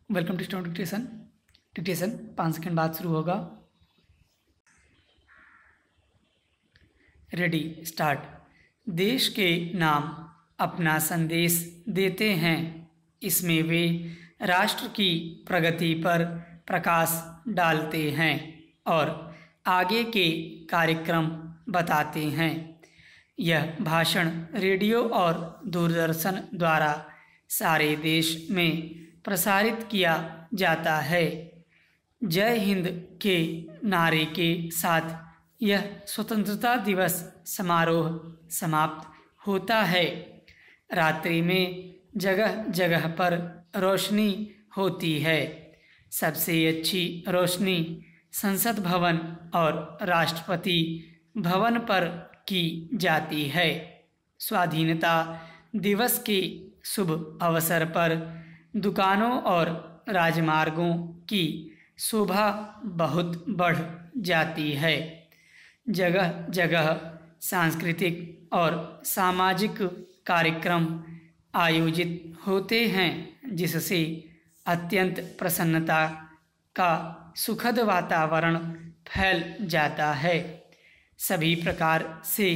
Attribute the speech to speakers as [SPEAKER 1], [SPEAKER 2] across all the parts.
[SPEAKER 1] Welcome to student dictation. Dictation 5 second बाद शुरू होगा। Ready start. देश के नाम अपना संदेश देते हैं। इसमें वे राष्ट्र की प्रगति पर प्रकाश डालते हैं और आगे के कार्यक्रम बताते हैं। यह भाषण रेडियो और दूरदर्शन द्वारा सारे देश में प्रसारित किया जाता है। जय हिंद के नारे के साथ यह स्वतंत्रता दिवस समारोह समाप्त होता है। रात्रि में जगह जगह पर रोशनी होती है। सबसे अच्छी रोशनी संसद भवन और राष्ट्रपति भवन पर की जाती है। स्वाधीनता दिवस के शुभ अवसर पर दुकानों और राजमार्गों की शोभा बहुत बढ़ जाती है। जगह जगह सांस्कृतिक और सामाजिक कार्यक्रम आयोजित होते हैं, जिससे अत्यंत प्रसन्नता का सुखद वातावरण फैल जाता है। सभी प्रकार से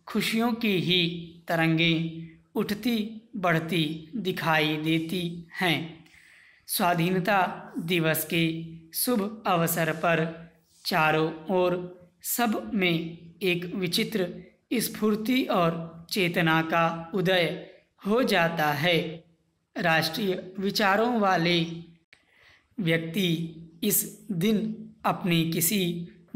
[SPEAKER 1] खुशियों की ही तरंगें उठती बढ़ती दिखाई देती हैं। स्वाधीनता दिवस के शुभ अवसर पर चारों ओर सब में एक विचित्र स्फूर्ति और चेतना का उदय हो जाता है। राष्ट्रीय विचारों वाले व्यक्ति इस दिन अपनी किसी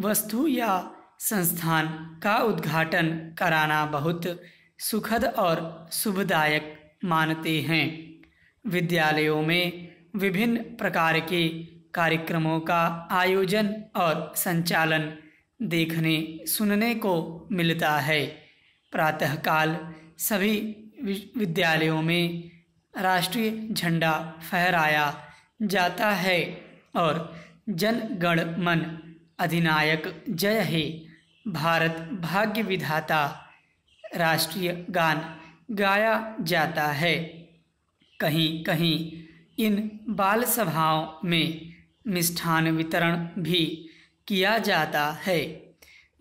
[SPEAKER 1] वस्तु या संस्थान का उद्घाटन कराना बहुत सुखद और शुभदायक मानते हैं। विद्यालयों में विभिन्न प्रकार के कार्यक्रमों का आयोजन और संचालन देखने सुनने को मिलता है। प्रातःकाल सभी विद्यालयों में राष्ट्रीय झंडा फहराया जाता है और जन गण मन अधिनायक जय हे भारत भाग्य विधाता राष्ट्रीय गान गाया जाता है। कहीं कहीं इन बाल सभाओं में मिष्ठान वितरण भी किया जाता है।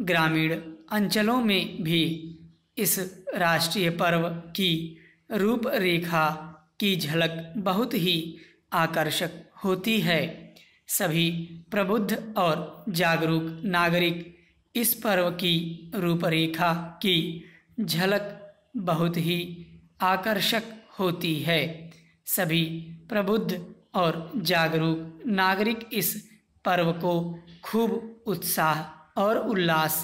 [SPEAKER 1] ग्रामीण अंचलों में भी इस राष्ट्रीय पर्व की रूपरेखा की झलक बहुत ही आकर्षक होती है। सभी प्रबुद्ध और जागरूक नागरिक इस पर्व की रूपरेखा की झलक बहुत ही आकर्षक होती है। सभी प्रबुद्ध और जागरूक नागरिक इस पर्व को खूब उत्साह और उल्लास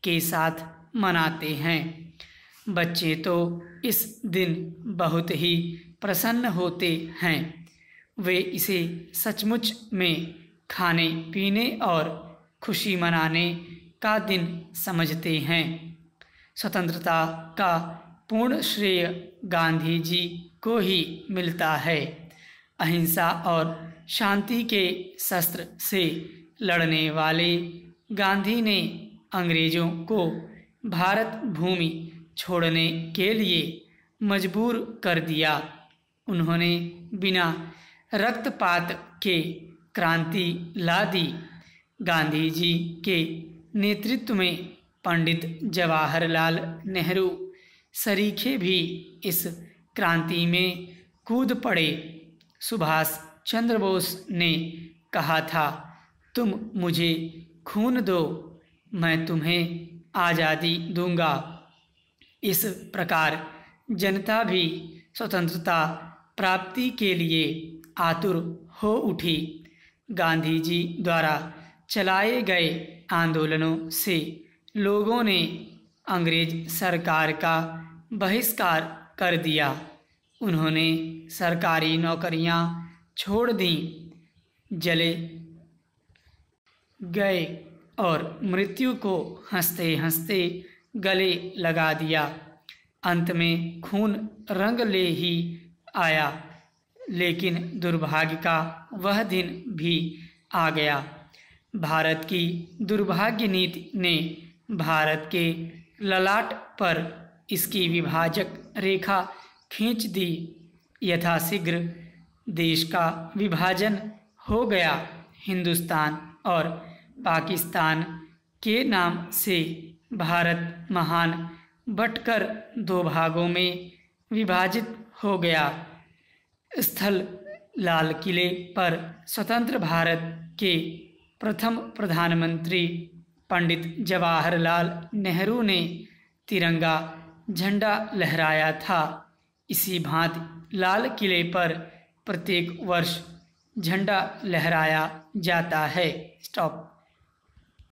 [SPEAKER 1] के साथ मनाते हैं। बच्चे तो इस दिन बहुत ही प्रसन्न होते हैं। वे इसे सचमुच में खाने पीने और खुशी मनाने का दिन समझते हैं। स्वतंत्रता का पूर्ण श्रेय गांधी जी को ही मिलता है। अहिंसा और शांति के शस्त्र से लड़ने वाले गांधी ने अंग्रेजों को भारत भूमि छोड़ने के लिए मजबूर कर दिया। उन्होंने बिना रक्तपात के क्रांति ला दी। गांधी जी के नेतृत्व में पंडित जवाहरलाल नेहरू सरीखे भी इस क्रांति में कूद पड़े। सुभाष चंद्र बोस ने कहा था, तुम मुझे खून दो, मैं तुम्हें आज़ादी दूंगा। इस प्रकार जनता भी स्वतंत्रता प्राप्ति के लिए आतुर हो उठी। गांधी जी द्वारा चलाए गए आंदोलनों से लोगों ने अंग्रेज सरकार का बहिष्कार कर दिया। उन्होंने सरकारी नौकरियां छोड़ दीं, जले गए और मृत्यु को हंसते हंसते गले लगा दिया। अंत में खून रंग ले ही आया, लेकिन दुर्भाग्य का वह दिन भी आ गया। भारत की दुर्भाग्य नीति ने भारत के ललाट पर इसकी विभाजक रेखा खींच दी। यथाशीघ्र देश का विभाजन हो गया। हिंदुस्तान और पाकिस्तान के नाम से भारत महान बंटकर 2 भागों में विभाजित हो गया। स्थल लाल किले पर स्वतंत्र भारत के प्रथम प्रधानमंत्री पंडित जवाहरलाल नेहरू ने तिरंगा झंडा लहराया था। इसी भांति लाल किले पर प्रत्येक वर्ष झंडा लहराया जाता है। स्टॉप।